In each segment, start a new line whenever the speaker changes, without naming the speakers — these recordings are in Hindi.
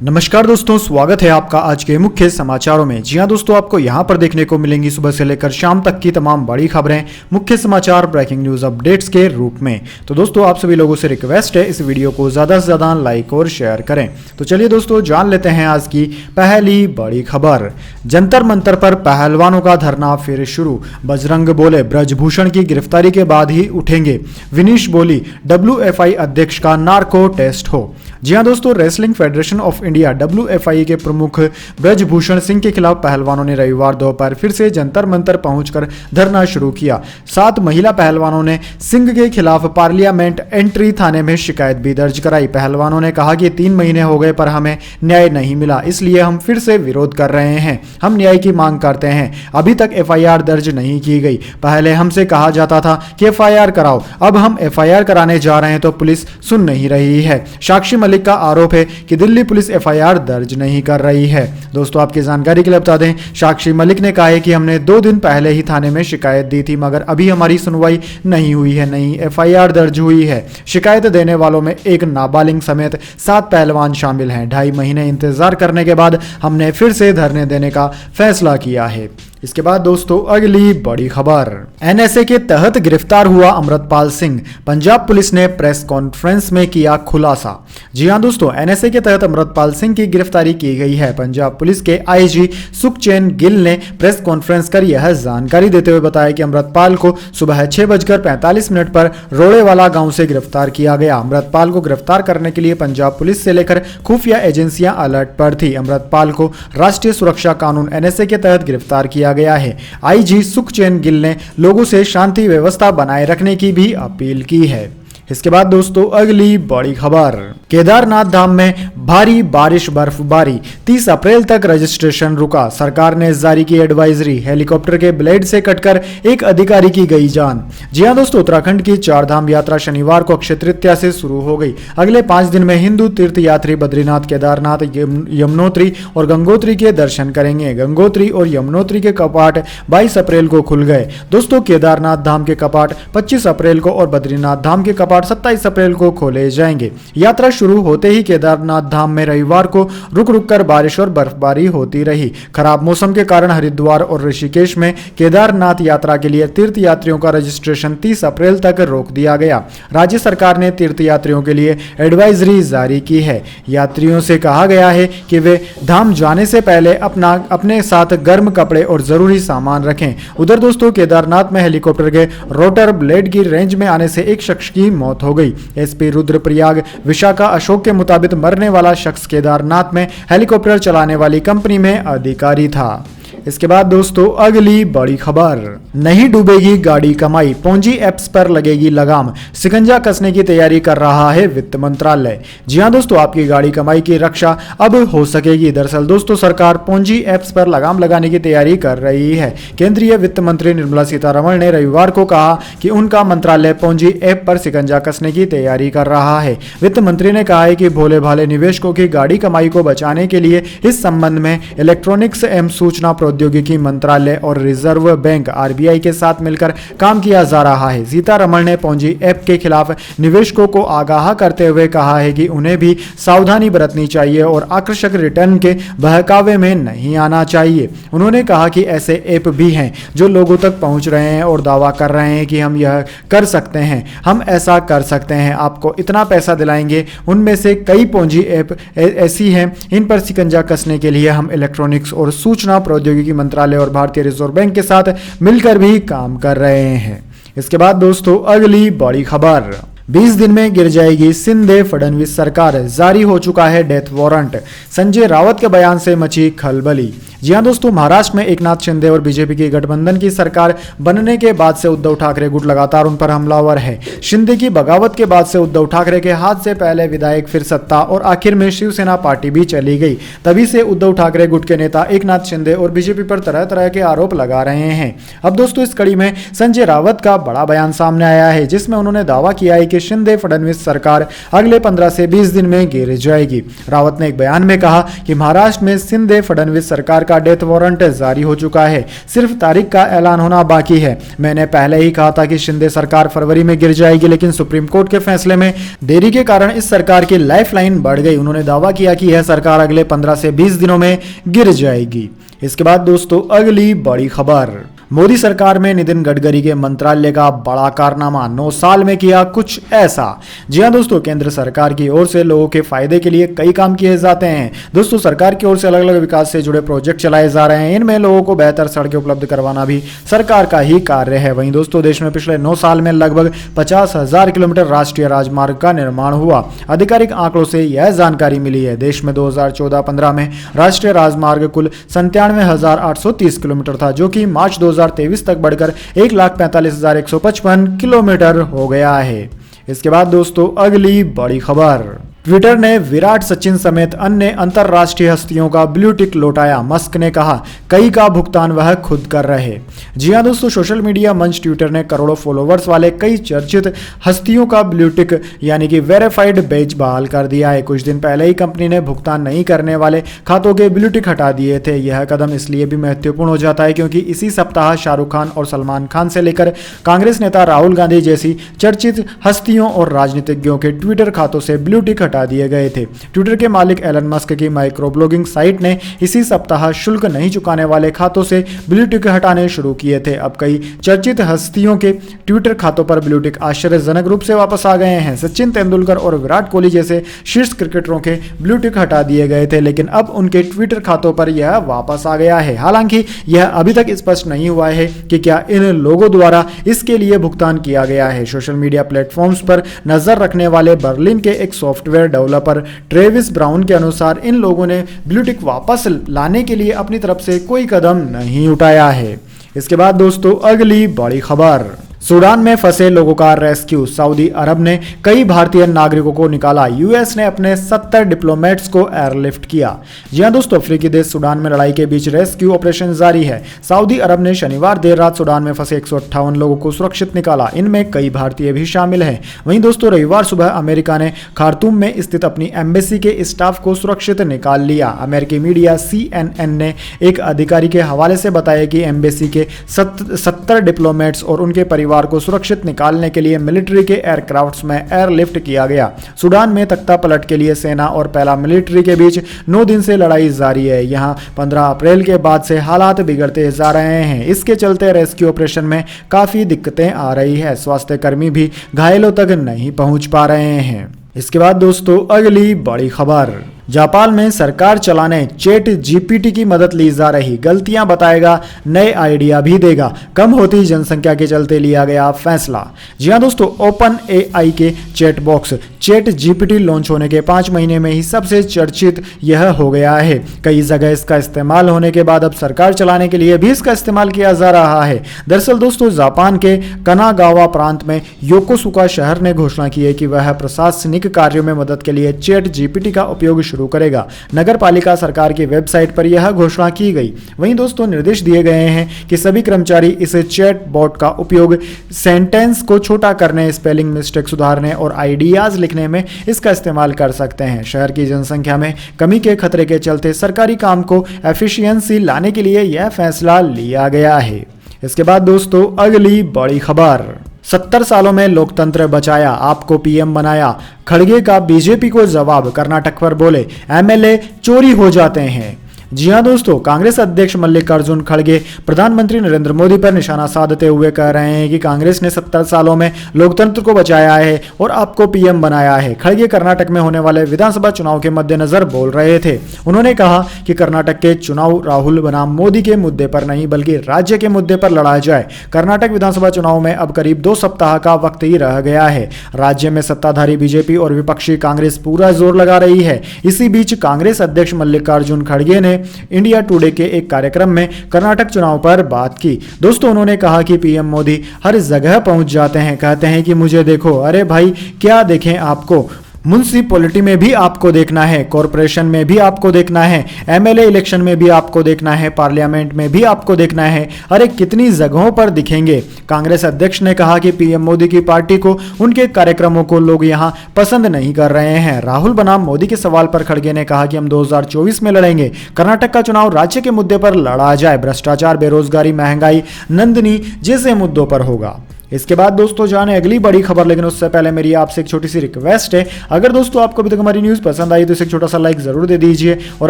नमस्कार दोस्तों, स्वागत है आपका आज के मुख्य समाचारों में। जी हां दोस्तों, आपको यहां पर देखने को मिलेंगी सुबह से लेकर शाम तक की तमाम बड़ी खबरें, मुख्य समाचार, ब्रेकिंग न्यूज अपडेट्स के रूप में। तो दोस्तों, आप सभी लोगों से रिक्वेस्ट है इस वीडियो को ज़्यादा से ज़्यादा लाइक और शेयर करें। तो चलिए दोस्तों, जान लेते हैं आज की पहली बड़ी खबर। जंतर मंतर पर पहलवानों का धरना फिर शुरू। बजरंग बोले ब्रजभूषण की गिरफ्तारी के बाद ही उठेंगे। विनीश बोली WFI अध्यक्ष का नार्को टेस्ट हो। जी हां दोस्तों, wrestling federation of India WFI के प्रमुख ब्रजभूषण सिंह के खिलाफ पहलवानों ने रविवार दोपहर फिर से जंतर मंतर पहुंचकर धरना शुरू किया। 7 महिला पहलवानों ने सिंह के खिलाफ पार्लियामेंट एंट्री थाने में शिकायत भी दर्ज कराई। पहलवानों ने कहा कि 3 महीने हो गए पर हमें न्याय नहीं मिला, इसलिए हम फिर से विरोध कर रहे हैं। हम न्याय की मांग करते हैं। अभी तक FIR दर्ज नहीं की गई। पहले हमसे कहा जाता था कि FIR कराओ, अब हम FIR कराने जा रहे हैं तो पुलिस सुन नहीं रही है। साक्षी मलिक का आरोप है कि दिल्ली पुलिस FIR दर्ज नहीं कर रही है। दोस्तों, आपकी जानकारी के लिए बता दें, साक्षी मलिक ने कहा है कि हमने 2 दिन पहले ही थाने में शिकायत दी थी, मगर अभी हमारी सुनवाई नहीं हुई है, नहीं FIR दर्ज हुई है। शिकायत देने वालों में एक नाबालिग समेत 7 पहलवान शामिल हैं। 2.5 महीने इंतजार करने के बाद हमने फिर से धरने देने का फैसला किया है। इसके बाद दोस्तों, अगली बड़ी खबर। NSA के तहत गिरफ्तार हुआ अमृतपाल सिंह। पंजाब पुलिस ने प्रेस कॉन्फ्रेंस में किया खुलासा। जी हां दोस्तों, NSA के तहत अमृतपाल सिंह की गिरफ्तारी की गई है। पंजाब पुलिस के IG सुखचैन गिल ने प्रेस कॉन्फ्रेंस कर यह जानकारी देते हुए बताया कि अमृतपाल को सुबह 6:45 पर रोड़ेवाला गांव से गिरफ्तार किया गया। अमृतपाल को गिरफ्तार करने के लिए पंजाब पुलिस से लेकर खुफिया एजेंसियां अलर्ट पर थी। अमृतपाल को राष्ट्रीय सुरक्षा कानून NSA के तहत गिरफ्तार किया गया है। IG सुखचैन गिल ने लोगों से शांति व्यवस्था बनाए रखने की भी अपील की है। इसके बाद दोस्तों, अगली बड़ी खबर। केदारनाथ धाम में भारी बारिश बर्फबारी, 30 अप्रैल तक रजिस्ट्रेशन रुका। सरकार ने जारी की एडवाइजरी। हेलीकॉप्टर के ब्लेड से कटकर एक अधिकारी की गई जान। जी हां दोस्तों, उत्तराखंड की 4 धाम यात्रा शनिवार को अक्षय तृतीया से शुरू हो गई। अगले 5 दिन में हिंदू तीर्थयात्री बद्रीनाथ, केदारनाथ, यमुनोत्री और गंगोत्री के दर्शन करेंगे। गंगोत्री और यमुनोत्री के कपाट 22 अप्रैल को खुल गए। दोस्तों, केदारनाथ धाम के कपाट 25 अप्रैल को और बद्रीनाथ धाम के कपाट 27 अप्रैल को खोले जाएंगे। यात्रा शुरू होते ही केदारनाथ धाम में रविवार को रुक रुक कर बारिश और बर्फबारी होती रही। खराब मौसम के कारण हरिद्वार और ऋषिकेश में केदारनाथ यात्रा के लिए तीर्थयात्रियों का रजिस्ट्रेशन 30 अप्रैल तक रोक दिया गया। राज्य सरकार ने तीर्थयात्रियों के लिए एडवाइजरी जारी की है। यात्रियों से कहा गया है कि वे धाम जाने से पहले अपने साथ गर्म कपड़े और जरूरी सामान रखें। उधर दोस्तों, केदारनाथ में हेलीकॉप्टर के रोटर ब्लेड की रेंज में आने से एक शख्स की मौत हो गई। SP रुद्रप्रयाग विशाखा अशोक के मुताबिक मरने वाला शख्स केदारनाथ में हेलीकॉप्टर चलाने वाली कंपनी में अधिकारी था। इसके बाद दोस्तों, अगली बड़ी खबर। नहीं डूबेगी गाड़ी कमाई, पोंजी एप्स पर लगेगी लगाम। शिकंजा कसने की तैयारी कर रहा है वित्त मंत्रालय। जी हां दोस्तों, आपकी गाड़ी कमाई की रक्षा अब हो सकेगी। दरअसल दोस्तों, सरकार पोंजी एप्स पर लगाम लगाने की तैयारी कर रही है। केंद्रीय वित्त मंत्री निर्मला सीतारमण ने रविवार को कहा कि उनका मंत्रालय पोंजी ऐप पर शिकंजा कसने की तैयारी कर रहा है। वित्त मंत्री ने कहा है कि भोले भाले निवेशकों की गाड़ी कमाई को बचाने के लिए इस संबंध में इलेक्ट्रॉनिक्स एवं सूचना प्रौद्योगिकी मंत्रालय और रिजर्व बैंक RBI के साथ मिलकर काम किया जा रहा है। सीतारमण ने पोंजी ऐप के खिलाफ निवेशकों को आगाह करते हुए कहा है कि उन्हें भी सावधानी बरतनी चाहिए और आकर्षक रिटर्न के बहकावे में नहीं आना चाहिए। उन्होंने कहा कि ऐसे ऐप भी हैं जो लोगों तक पहुंच रहे हैं और दावा कर रहे हैं कि हम यह कर सकते हैं, हम ऐसा कर सकते हैं, आपको इतना पैसा दिलाएंगे। उनमें से कई पोंजी ऐप ऐसी हैं, इन पर शिकंजा कसने के लिए हम इलेक्ट्रॉनिक्स और सूचना प्रौद्योगिकी मंत्रालय और भारतीय रिजर्व बैंक के साथ मिलकर भी काम कर रहे हैं। इसके बाद दोस्तों, अगली बड़ी खबर। 20 दिन में गिर जाएगी शिंदे फडणवीस सरकार, जारी हो चुका है डेथ वारंट। संजय रावत के बयान से मची खलबली। जी हां दोस्तों, महाराष्ट्र में एकनाथ शिंदे और बीजेपी की गठबंधन की सरकार बनने के बाद से उद्धव ठाकरे गुट लगातार उन पर हमलावर है। शिंदे की बगावत के बाद से उद्धव ठाकरे के हाथ से पहले विधायक, फिर सत्ता और आखिर में शिवसेना पार्टी भी चली गई। तभी से उद्धव ठाकरे गुट के नेता एकनाथ शिंदे और बीजेपी पर तरह तरह के आरोप लगा रहे हैं। अब दोस्तों, इस कड़ी में संजय रावत का बड़ा बयान सामने आया है, जिसमें उन्होंने दावा किया है कि शिंदे फडणवीस सरकार अगले 15 से 20 दिन में गिर जाएगी। रावत ने एक बयान में कहा कि महाराष्ट्र में शिंदे फडणवीस सरकार का डेथ वारंट जारी हो चुका है, सिर्फ तारीख का ऐलान होना बाकी है। मैंने पहले ही कहा था कि शिंदे सरकार फरवरी में गिर जाएगी, लेकिन सुप्रीम कोर्ट के फैसले में देरी के कारण इस सरकार की लाइफलाइन बढ़ गई। उन्होंने दावा किया कि यह सरकार अगले 15 से 20 दिनों में गिर जाएगी। इसके बाद दोस्तों अगली बड़ी खबर, मोदी सरकार में नितिन गडकरी के मंत्रालय का बड़ा कारनामा, 9 साल में किया कुछ ऐसा। जी हां दोस्तों, केंद्र सरकार की ओर से लोगों के फायदे के लिए कई काम किए जाते हैं। दोस्तों, सरकार की ओर से अलग अलग विकास से जुड़े प्रोजेक्ट चलाए जा रहे हैं। इनमें लोगों को बेहतर सड़कें उपलब्ध करवाना भी सरकार का ही कार्य है। वहीं दोस्तों, देश में पिछले 9 साल में लगभग 50,000 किलोमीटर राष्ट्रीय राजमार्ग का निर्माण हुआ। आधिकारिक आंकड़ों से यह जानकारी मिली है। देश में 2014-15 में राष्ट्रीय राजमार्ग कुल 97,830 किलोमीटर था, जो कि मार्च 2023 तक बढ़कर 1,45,155 किलोमीटर हो गया है। इसके बाद दोस्तों अगली बड़ी खबर, ट्विटर ने विराट, सचिन समेत अन्य अंतरराष्ट्रीय हस्तियों का ब्लू टिक लौटाया। मस्क ने कहा कई का भुगतान वह खुद कर रहे। जी हां दोस्तों, सोशल मीडिया मंच ट्विटर ने करोड़ों फॉलोवर्स वाले कई चर्चित हस्तियों का ब्लू टिक यानी कि वेरीफाइड बैज बहाल कर दिया है। कुछ दिन पहले ही कंपनी ने भुगतान नहीं करने वाले खातों के ब्लू टिक हटा दिए थे। यह कदम इसलिए भी महत्वपूर्ण हो जाता है क्योंकि इसी सप्ताह शाहरुख खान और सलमान खान से लेकर कांग्रेस नेता राहुल गांधी जैसी चर्चित हस्तियों और राजनीतिज्ञों के ट्विटर खातों से ब्लू टिक हटा दिए गए थे। ट्विटर के मालिक एलन मस्क की माइक्रो ब्लॉगिंग साइट ने इसी सप्ताह शुल्क नहीं चुकाने वाले खातों से ब्लू टिक हटाने शुरू किए थे। अब कई चर्चित हस्तियों के ट्विटर खातों पर ब्लू टिक आश्चर्यजनक रूप से वापस आ गए हैं। सचिन तेंदुलकर और विराट कोहली जैसे शीर्ष क्रिकेटरों के ब्लू टिक हटा दिए गए थे, लेकिन अब उनके ट्विटर खातों पर यह वापस आ गया है। हालांकि यह अभी तक स्पष्ट नहीं हुआ है कि क्या इन लोगों द्वारा इसके लिए भुगतान किया गया है। सोशल मीडिया प्लेटफॉर्म्स पर नजर रखने वाले बर्लिन के एक सॉफ्टवेयर डेवलपर ट्रेविस ब्राउन के अनुसार इन लोगों ने ब्लू टिक वापस लाने के लिए अपनी तरफ से कोई कदम नहीं उठाया है। इसके बाद दोस्तों अगली बड़ी खबर, सूडान में फंसे लोगों का रेस्क्यू, सऊदी अरब ने कई भारतीय नागरिकों को निकाला। यूएस ने अपने 70 डिप्लोमेट्स को एयरलिफ्ट किया। जी हां दोस्तों, अफ्रीकी देश सूडान में लड़ाई के बीच रेस्क्यू ऑपरेशन जारी है। सऊदी अरब ने शनिवार देर रात सूडान में फंसे 158 लोगों को सुरक्षित निकाला। इनमें कई भारतीय भी शामिल हैं। वहीं दोस्तों, रविवार सुबह अमेरिका ने खार्तूम में स्थित अपनी एम्बेसी के स्टाफ को सुरक्षित निकाल लिया। अमेरिकी मीडिया CNN ने एक अधिकारी के हवाले से बताया कि एम्बेसी के 70 डिप्लोमेट्स और उनके परिवार को सुरक्षित निकालने के लिए मिलिट्री के एयरक्राफ्ट्स में एयरलिफ्ट किया गया। सूडान में तख्ता पलट के लिए सेना और पहला मिलिट्री के बीच 9 दिन से लड़ाई जारी है। यहां 15 अप्रैल के बाद से हालात बिगड़ते जा रहे हैं। इसके चलते रेस्क्यू ऑपरेशन में काफी दिक्कतें आ रही है। स्वास्थ्य कर्मी भी घायलों तक नहीं पहुंच पा रहे हैं। इसके बाद दोस्तों अगली बड़ी खबर, जापान में सरकार चलाने चैट जीपीटी की मदद ली जा रही, गलतियां बताएगा, नए आइडिया भी देगा, कम होती जनसंख्या के चलते लिया गया फैसला। जी हां दोस्तों, ओपन एआई के chat box chat GPT launch होने के 5 महीने में ही सबसे चर्चित यह हो गया है। कई जगह इसका इस्तेमाल होने के बाद अब सरकार चलाने के लिए भी इसका इस्तेमाल किया जा रहा है। दरअसल दोस्तों, जापान के कनागावा प्रांत में योकोसुका शहर ने घोषणा की है कि वह प्रशासनिक कार्यों में मदद के लिए चैट जीपीटी का उपयोग शुरू करेगा। नगर पालिका सरकार की वेबसाइट पर यह घोषणा की गई। वहीं दोस्तों, निर्देश दिए गए हैं कि सभी कर्मचारी इस चैट बॉट का उपयोग सेंटेंस को छोटा करने, स्पेलिंग मिस्टेक सुधारने और आइडियाज लिखने में इसका इस्तेमाल कर सकते हैं। शहर की जनसंख्या में कमी के खतरे के चलते सरकारी काम को एफिशिएंसी लाने के लिए यह फैसला लिया गया है। इसके बाद दोस्तों अगली बड़ी खबर, 70 सालों में लोकतंत्र बचाया, आपको पीएम बनाया, खड़गे का बीजेपी को जवाब, कर्नाटक पर बोले एमएलए चोरी हो जाते हैं। जी हां दोस्तों, कांग्रेस अध्यक्ष मल्लिकार्जुन खड़गे प्रधानमंत्री नरेंद्र मोदी पर निशाना साधते हुए कह रहे हैं कि कांग्रेस ने 70 सालों में लोकतंत्र को बचाया है और आपको पीएम बनाया है। खड़गे कर्नाटक में होने वाले विधानसभा चुनाव के मद्देनजर बोल रहे थे। उन्होंने कहा कि कर्नाटक के चुनाव राहुल बनाम मोदी के मुद्दे पर नहीं बल्कि राज्य के मुद्दे पर लड़ा जाए। कर्नाटक विधानसभा चुनाव में अब करीब 2 सप्ताह का वक्त ही रह गया है। राज्य में सत्ताधारी बीजेपी और विपक्षी कांग्रेस पूरा जोर लगा रही है। इसी बीच कांग्रेस अध्यक्ष मल्लिकार्जुन खड़गे ने इंडिया टुडे के एक कार्यक्रम में कर्नाटक चुनाव पर बात की। दोस्तों, उन्होंने कहा कि पीएम मोदी हर जगह पहुंच जाते हैं, कहते हैं कि मुझे देखो, अरे भाई क्या देखें आपको, म्युनिसिपैलिटी में भी आपको देखना है, कॉरपोरेशन में भी आपको देखना है, एमएलए इलेक्शन में भी आपको देखना है, पार्लियामेंट में भी आपको देखना है। अरे कितनी जगहों पर दिखेंगे। कांग्रेस अध्यक्ष ने कहा कि पीएम मोदी की पार्टी को, उनके कार्यक्रमों को लोग यहां पसंद नहीं कर रहे हैं। राहुल बनाम मोदी के सवाल पर खड़गे ने कहा कि हम 2024 में लड़ेंगे। कर्नाटक का चुनाव राज्य के मुद्दे पर लड़ा जाए, भ्रष्टाचार, बेरोजगारी, महंगाई, नंदनी जैसे मुद्दों पर होगा। इसके बाद दोस्तों जाने अगली बड़ी खबर, लेकिन उससे पहले मेरी आपसे एक छोटी सी रिक्वेस्ट है, अगर दोस्तों आपको अभी तक हमारी न्यूज़ पसंद आई तो इसे एक छोटा सा लाइक जरूर दे दीजिए, और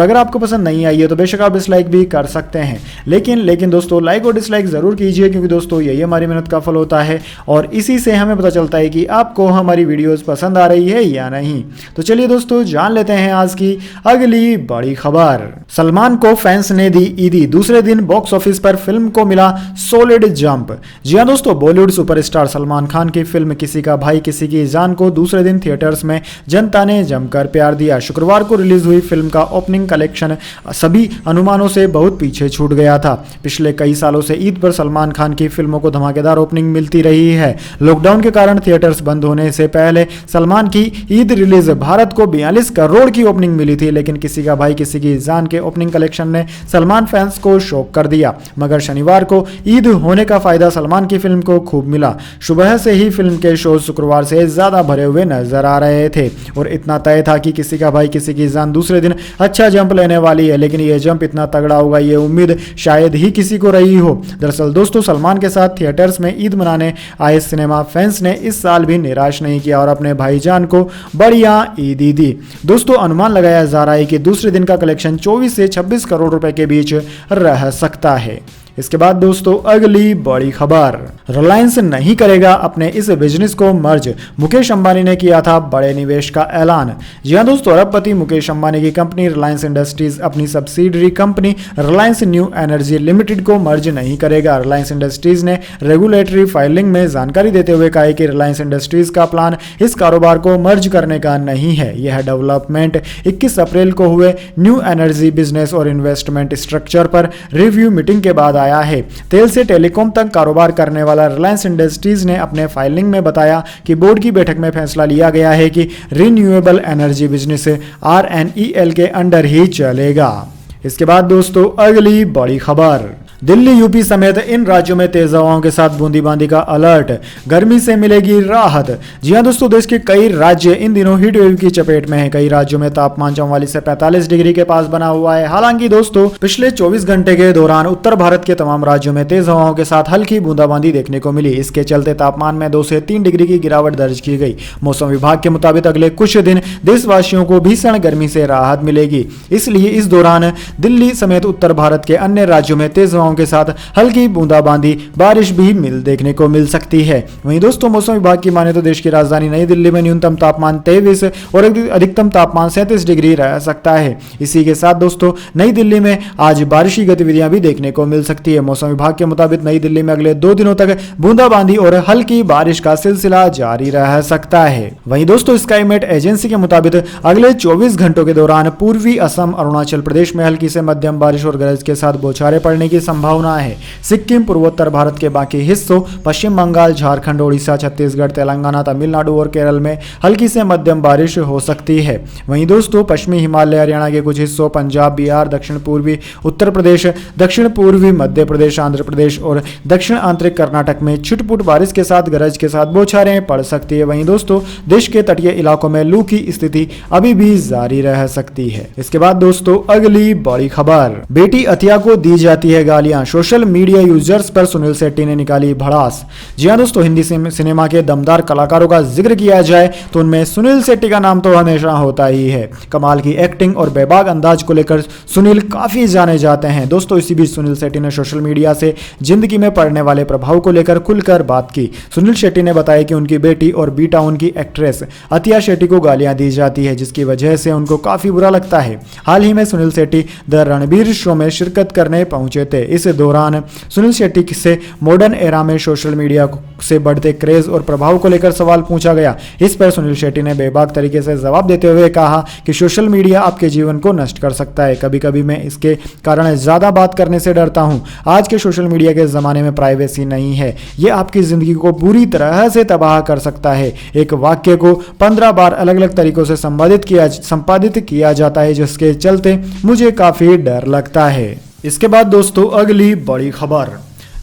अगर आपको पसंद नहीं आई है तो बेशक आप डिसलाइक भी कर सकते हैं, लेकिन दोस्तों लाइक और डिसलाइक जरूर कीजिए, क्योंकि दोस्तों यही हमारी मेहनत का फल होता है और इसी से हमें पता चलता है कि आपको हमारी वीडियोज़ पसंद आ रही है या नहीं। तो चलिए दोस्तों जान लेते हैं आज की अगली बड़ी खबर। सलमान को फैंस ने दी ईदी, दूसरे दिन बॉक्स ऑफिस पर फिल्म को मिला सॉलिड जंप। जी हाँ दोस्तों, बॉलीवुड सुपरस्टार सलमान खान की फिल्म किसी का भाई किसी की जान को दूसरे दिन थिएटर्स में जनता ने जमकर प्यार दिया। शुक्रवार को रिलीज हुई फिल्म का ओपनिंग कलेक्शन सभी अनुमानों से बहुत पीछे छूट गया था। पिछले कई सालों से ईद पर सलमान खान की फिल्मों को धमाकेदार ओपनिंग मिलती रही है। लॉकडाउन के कारण थिएटर्स बंद होने से पहले सलमान की ईद रिलीज भारत को 42 करोड़ की ओपनिंग मिली थी, लेकिन किसी का भाई किसी की जान के ओपनिंग कलेक्शन ने सलमान फैंस को शॉक कर दिया। मगर शनिवार को ईद होने का फायदा सलमान की फिल्म को खूब मिला। सुबह से ही फिल्म के शो शुक्रवार से ज्यादा भरे हुए नजर आ रहे थे और इतना तय था कि किसी का भाई किसी की जान दूसरे दिन अच्छा जंप लेने वाली है, लेकिन यह जंप इतना तगड़ा होगा ये उम्मीद शायद ही किसी को रही हो। दरअसल दोस्तों सलमान के साथ थिएटर्स में ईद मनाने आए सिनेमा फैंस ने इस साल भी निराश नहीं किया और अपने भाईजान को बढ़िया ईदी दी। दोस्तों अनुमान लगाया जा रहा है कि दूसरे दिन का कलेक्शन 24 से 26 करोड़ रुपए के बीच रह सकता है। इसके बाद दोस्तों अगली बड़ी खबर, रिलायंस नहीं करेगा अपने इस बिजनेस को मर्ज, मुकेश अंबानी ने किया था बड़े निवेश का ऐलान। जी हां दोस्तों, अरबपति मुकेश अंबानी की कंपनी रिलायंस इंडस्ट्रीज अपनी subsidiary company Reliance new energy limited को मर्ज नहीं करेगा। रिलायंस इंडस्ट्रीज ने रेगुलेटरी फाइलिंग में जानकारी देते हुए कहा कि रिलायंस इंडस्ट्रीज का प्लान इस कारोबार को मर्ज करने का नहीं है। यह डेवलपमेंट 21 अप्रैल को हुए न्यू एनर्जी बिजनेस और इन्वेस्टमेंट स्ट्रक्चर पर रिव्यू मीटिंग के बाद आया है। तेल से टेलीकॉम तक कारोबार करने वाला रिलायंस इंडस्ट्रीज ने अपने फाइलिंग में बताया कि बोर्ड की बैठक में फैसला लिया गया है कि रिन्यूएबल एनर्जी बिजनेस RNEL के अंडर ही चलेगा। इसके बाद दोस्तों अगली बड़ी खबर, दिल्ली यूपी समेत इन राज्यों में तेज हवाओं के साथ बूंदीबांदी का अलर्ट, गर्मी से मिलेगी राहत। जी हां दोस्तों, देश के कई राज्य इन दिनों हीट वेव की चपेट में हैं। कई राज्यों में तापमान 44 से 45 डिग्री के पास बना हुआ है। हालांकि दोस्तों पिछले 24 घंटे के दौरान उत्तर भारत के तमाम राज्यों में तेज हवाओं के साथ हल्की बूंदाबांदी देखने को मिली। इसके चलते तापमान में 2 से 3 डिग्री की गिरावट दर्ज की गई। मौसम विभाग के मुताबिक अगले कुछ दिन देशवासियों को भीषण गर्मी से राहत मिलेगी, इसलिए इस दौरान दिल्ली समेत उत्तर भारत के अन्य राज्यों में तेज हवाओं के साथ हल्की बूंदाबांदी बारिश भी देखने को मिल सकती है। वहीं दोस्तों मौसम विभाग की माने तो देश की राजधानी नई दिल्ली में न्यूनतम तापमान 23 और अधिकतम तापमान 37 डिग्री रह सकता है। इसी के साथ दोस्तों नई दिल्ली में आज बारिशी गतिविधियां भी देखने को मिल सकती है। मौसम विभाग के मुताबिक नई दिल्ली में अगले 2 दिनों तक बूंदाबांदी और हल्की बारिश का सिलसिला जारी रह सकता है। वहीं दोस्तों स्काईमेट एजेंसी के मुताबिक अगले 24 घंटों के दौरान पूर्वी असम, अरुणाचल प्रदेश में हल्की से मध्यम बारिश और गरज के साथ बौछारें पड़ने की संभावना है। सिक्किम, पूर्वोत्तर भारत के बाकी हिस्सों, पश्चिम बंगाल, झारखंड, ओडिशा, छत्तीसगढ़, तेलंगाना, तमिलनाडु और केरल में हल्की से मध्यम बारिश हो सकती है। वहीं दोस्तों पश्चिमी हिमालय, हरियाणा के कुछ हिस्सों, पंजाब, बिहार, दक्षिण पूर्वी उत्तर प्रदेश, दक्षिण पूर्वी मध्य प्रदेश, आंध्र प्रदेश और दक्षिण आंतरिक कर्नाटक में छिटपुट बारिश के साथ गरज के साथ बौछारें पड़ सकती है। वहीं दोस्तों देश के तटीय इलाकों में लू की स्थिति अभी भी जारी रह सकती है। इसके बाद दोस्तों अगली बड़ी खबर, बेटी अतिया को दी जाती है गालियां, सोशल मीडिया यूजर्स पर सुनील शेट्टी ने निकाली भड़ास। जी हां दोस्तों, हिंदी सिनेमा के दमदार कलाकारों का जिक्र किया जाए तो उनमें सुनील शेट्टी का नाम तो हमेशा होता ही है। कमाल की एक्टिंग और बेबाक अंदाज को लेकर सुनील काफी जाने जाते हैं। दोस्तों इसी बीच सुनील शेट्टी ने सोशल मीडिया से जिंदगी में पड़ने वाले प्रभाव को लेकर खुलकर बात की। सुनील शेट्टी ने बताया कि उनकी बेटी और बी टाउन की एक्ट्रेस अतिया शेट्टी को गालियां दी जाती है, जिसकी वजह से उनको काफी बुरा लगता है। हाल ही में सुनील शेट्टी द रणबीर शो में शिरकत करने पहुंचे थे। इस इस दौरान सुनील शेट्टी से मॉडर्न एरा में सोशल मीडिया से बढ़ते क्रेज और प्रभाव को लेकर सवाल पूछा गया। इस पर सुनील शेट्टी ने बेबाक तरीके से जवाब देते हुए कहा कि सोशल मीडिया आपके जीवन को नष्ट कर सकता है। कभी कभी मैं इसके कारण ज्यादा बात करने से डरता हूं। आज के सोशल मीडिया के जमाने में प्राइवेसी नहीं है, ये आपकी जिंदगी को बुरी तरह से तबाह कर सकता है। एक वाक्य को 15 बार अलग अलग तरीकों से संपादित किया जाता है, जिसके चलते मुझे काफी डर लगता है। इसके बाद दोस्तों अगली बड़ी खबर,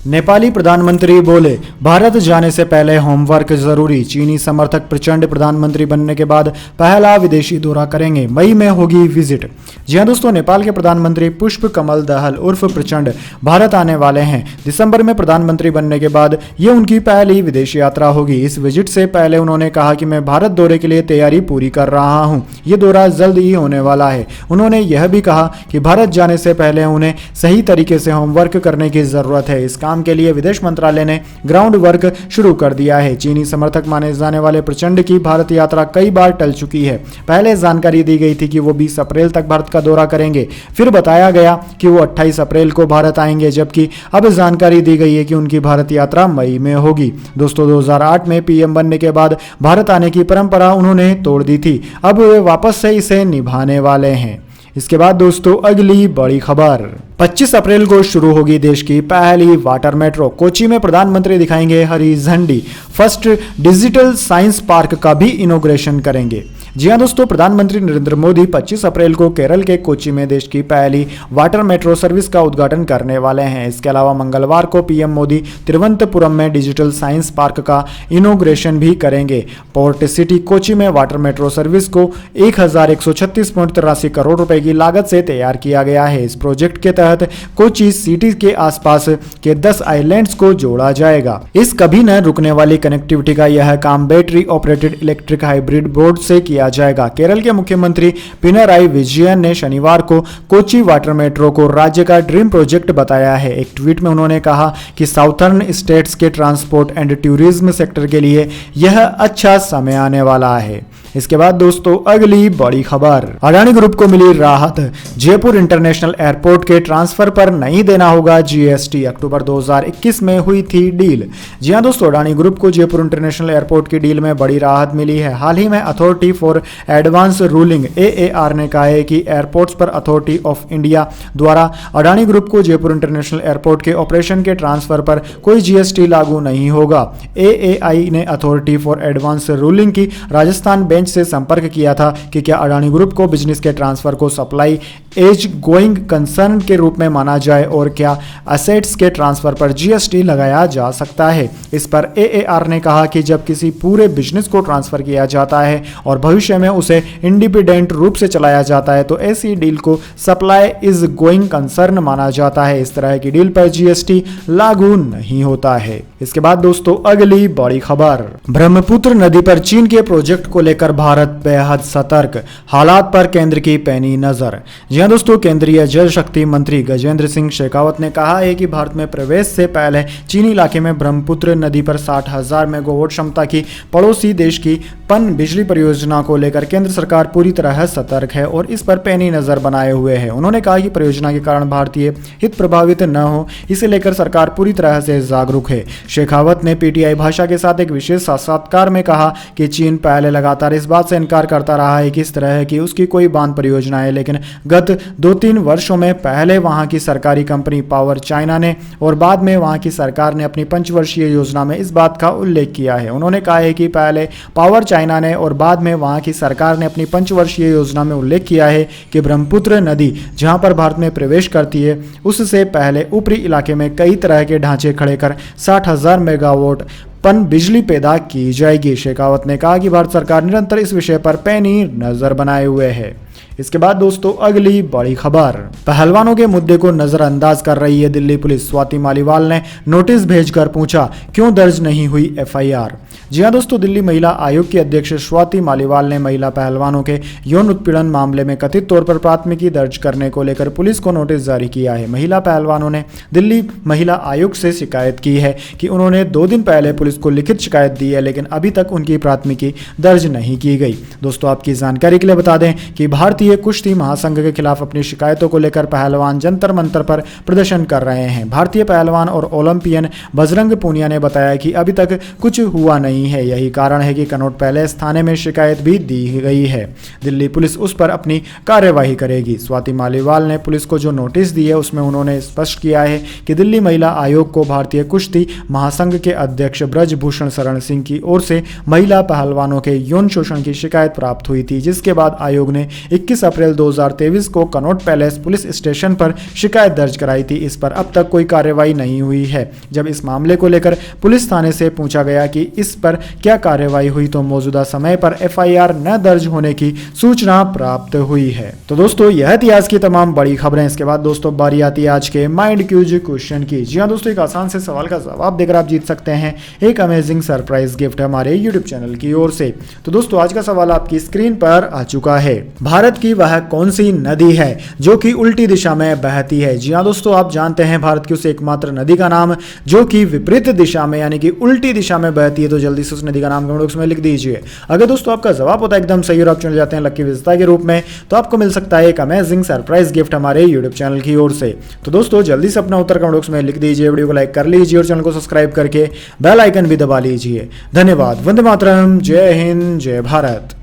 नेपाली प्रधानमंत्री बोले भारत जाने से पहले होमवर्क जरूरी। चीनी समर्थक प्रचंड प्रधानमंत्री बनने के बाद पहला विदेशी दौरा करेंगे, मई में होगी विजिट। जी हां दोस्तों, नेपाल के प्रधानमंत्री पुष्प कमल दहल उर्फ प्रचंड भारत आने वाले हैं। दिसंबर में प्रधानमंत्री बनने के बाद ये उनकी पहली विदेश यात्रा होगी। इस विजिट से पहले उन्होंने कहा कि मैं भारत दौरे के लिए तैयारी पूरी कर रहा हूं, ये दौरा जल्द ही होने वाला है। उन्होंने यह भी कहा कि भारत जाने से पहले उन्हें सही तरीके से होमवर्क करने की जरूरत है। इस काम के लिए विदेश मंत्रालय ने ग्राउंड वर्क शुरू कर दिया है। चीनी समर्थक माने जाने वाले प्रचंड की भारत यात्रा कई बार टल चुकी है। पहले जानकारी दी गई थी कि वो 20 अप्रैल तक भारत का दौरा करेंगे, फिर बताया गया कि वो 28 अप्रैल को भारत आएंगे, जबकि अब जानकारी दी गई है कि उनकी भारत यात्रा मई में होगी। दोस्तों 2008 में पीएम बनने के बाद भारत आने की परंपरा उन्होंने तोड़ दी थी, अब वे वापस से इसे निभाने वाले हैं। इसके बाद दोस्तों अगली बड़ी खबर, 25 अप्रैल को शुरू होगी देश की पहली वाटर मेट्रो। कोच्चि में प्रधानमंत्री दिखाएंगे हरी झंडी, फर्स्ट डिजिटल साइंस पार्क का भी इनॉग्रेशन करेंगे। जी हां दोस्तों, प्रधानमंत्री नरेंद्र मोदी 25 अप्रैल को केरल के कोच्चि में देश की पहली वाटर मेट्रो सर्विस का उद्घाटन करने वाले हैं। इसके अलावा मंगलवार को पीएम मोदी तिरुवनंतपुरम में डिजिटल साइंस पार्क का इनॉग्रेशन भी करेंगे। पोर्ट सिटी कोच्चि में वाटर मेट्रो सर्विस को 1136.83 करोड़ रुपए की लागत से तैयार किया गया है। इस प्रोजेक्ट के तहत कोच्चि सिटी के आसपास के 10 आइलैंड्स को जोड़ा जाएगा। इस कभी न रुकने वाली कनेक्टिविटी का यह काम battery operated electric hybrid board से किया जाएगा। केरल के मुख्यमंत्री पिनराई विजयन ने शनिवार को कोच्चि वाटर मेट्रो को राज्य का ड्रीम प्रोजेक्ट बताया है। एक ट्वीट में उन्होंने कहा कि साउथर्न स्टेट्स के ट्रांसपोर्ट एंड टूरिज्म सेक्टर के लिए यह अच्छा समय आने वाला है। इसके बाद दोस्तों अगली बड़ी खबर, अडानी ग्रुप को मिली राहत, जयपुर इंटरनेशनल एयरपोर्ट के ट्रांसफर पर नहीं देना होगा जीएसटी। अक्टूबर 2021 में हुई थी डील। जी हां दोस्तों, अडानी ग्रुप को जयपुर इंटरनेशनल एयरपोर्ट की डील में बड़ी राहत मिली है। हाल ही में authority for advance ruling AAR ने कहा है कि एयरपोर्ट्स पर अथॉरिटी ऑफ इंडिया द्वारा अडानी ग्रुप को जयपुर इंटरनेशनल एयरपोर्ट के ऑपरेशन के ट्रांसफर पर कोई जीएसटी लागू नहीं होगा। AAI ने अथॉरिटी फॉर एडवांस रूलिंग की राजस्थान बेंच से संपर्क किया था कि क्या अडानी ग्रुप को बिजनेस के ट्रांसफर को सप्लाई एज गोइंग कंसर्न के रूप में माना जाए और क्या असेट्स के ट्रांसफर पर जीएसटी लगाया जा सकता है। इस पर AAR ने कहा कि जब किसी पूरे बिजनेस को ट्रांसफर किया जाता है और भविष्य में उसे इंडिपेंडेंट रूप से चलाया जाता है तो ऐसी डील को सप्लाई इज गोइंग कंसर्न माना जाता है। इस तरह की डील पर जीएसटी लागू नहीं होता है। इसके बाद दोस्तों अगली बड़ी खबर, ब्रह्मपुत्र नदी पर चीन के प्रोजेक्ट को लेकर भारत बेहद सतर्क, हालात पर केंद्र की पैनी नजर। जी हां दोस्तों, केंद्रीय जल शक्ति मंत्री गजेंद्र सिंह शेखावत ने कहा है कि भारत में प्रवेश से पहले चीनी इलाके में ब्रह्मपुत्र नदी पर 60,000 मेगावाट क्षमता की पड़ोसी देश की पन बिजली परियोजना को लेकर केंद्र सरकार पूरी तरह सतर्क है और इस पर पैनी नजर बनाए हुए है। उन्होंने कहा कि परियोजना के कारण भारतीय हित प्रभावित न हो, इसे लेकर सरकार पूरी तरह से जागरूक है। शेखावत ने पीटीआई भाषा के साथ एक विशेष साक्षात्कार में कहा कि चीन पहले लगातार इस बात से इनकार करता रहा है कि इस तरह की उसकी कोई बांध परियोजना है, लेकिन गत 2-3 वर्षों में पहले वहां की सरकारी कंपनी पावर चाइना ने और बाद में वहां की सरकार ने अपनी पंचवर्षीय योजना में इस बात का उल्लेख किया है। उन्होंने कहा है कि पहले पावर चाइना ने और बाद में वहां की सरकार ने अपनी पंचवर्षीय योजना में उल्लेख किया है कि ब्रह्मपुत्र नदी जहां पर भारत में प्रवेश करती है उससे पहले ऊपरी इलाके में कई तरह के ढांचे खड़े कर 60,000 मेगावाट पन बिजली पैदा की जाएगी। शेखावत ने कहा कि भारत सरकार निरंतर इस विषय पर पैनी नजर बनाए हुए है। इसके बाद दोस्तों अगली बड़ी खबर, पहलवानों के मुद्दे को नजरअंदाज कर रही है दिल्ली पुलिस। स्वाति मालीवाल ने नोटिस भेजकर पूछा क्यों दर्ज नहीं हुई एफआईआर। जी हां दोस्तों, दिल्ली महिला आयोग की अध्यक्ष स्वाति मालीवाल ने महिला पहलवानों के यौन उत्पीड़न मामले में कथित तौर पर प्राथमिकी दर्ज करने को लेकर पुलिस को नोटिस जारी किया है। महिला पहलवानों ने दिल्ली महिला आयोग से शिकायत की है कि उन्होंने 2 दिन पहले पुलिस को लिखित शिकायत दी है, लेकिन अभी तक उनकी प्राथमिकी दर्ज नहीं की गई। दोस्तों आपकी जानकारी के लिए बता दें कि भारतीय भारतीय कुश्ती महासंघ के खिलाफ अपनी शिकायतों को लेकर पहलवान जंतर मंतर पर प्रदर्शन कर रहे हैं। भारतीय पहलवान और ओलंपियन बजरंग पूनिया ने बताया कि अभी तक कुछ हुआ नहीं है, यही कारण है कि कनॉट पैलेस थाने में शिकायत भी दी गई है। दिल्ली पुलिस उस पर अपनी कार्यवाही करेगी। स्वाति मालीवाल ने पुलिस को जो नोटिस दी है उसमें उन्होंने स्पष्ट किया है कि दिल्ली महिला आयोग को भारतीय कुश्ती महासंघ के अध्यक्ष ब्रजभूषण शरण सिंह की ओर से महिला पहलवानों के यौन शोषण की शिकायत प्राप्त हुई थी, जिसके बाद आयोग ने 21 अप्रैल 2023 को कनॉट पैलेस पुलिस स्टेशन पर शिकायत दर्ज कराई थी। इस पर अब तक कोई कार्रवाई नहीं हुई है। जब इस मामले को लेकर पुलिस थाने से पूछा गया कि इस पर क्या कार्रवाई हुई तो मौजूदा समय पर एफआईआर न दर्ज होने की सूचना प्राप्त हुई है। तो दोस्तों यह थी आज की तमाम बड़ी खबरें। इसके बाद दोस्तों बारी आती है आज के माइंड क्यूज क्वेश्चन की। जी हाँ दोस्तों, एक आसान से सवाल का जवाब देकर आप जीत सकते हैं एक अमेजिंग सरप्राइज गिफ्ट हमारे यूट्यूब चैनल की ओर से। तो दोस्तों आज का सवाल आपकी स्क्रीन पर आ चुका है। भारत की वह कौन सी नदी है जो कि उल्टी दिशा में बहती है? जी हाँ दोस्तों, आप जानते हैं भारत की उस एकमात्र नदी का नाम जो कि विपरीत दिशा में यानी कि उल्टी दिशा में बहती है। तो जल्दी से उस नदी का नाम कमेंट बॉक्स में लिख दीजिए। अगर दोस्तों आपका जवाब होता है एकदम सही और आप चुन जाते हैं लकी विजेता के रूप में, तो आपको मिल सकता है एक अमेजिंग सरप्राइज गिफ्ट हमारे यूट्यूब चैनल की ओर से। तो दोस्तों जल्दी से अपना उत्तर कमेंट बॉक्स में लिख दीजिए, वीडियो को लाइक कर लीजिए और चैनल को सब्सक्राइब करके बेल आइकन भी दबा लीजिए। धन्यवाद। वंदे मातरम। जय हिंद, जय भारत।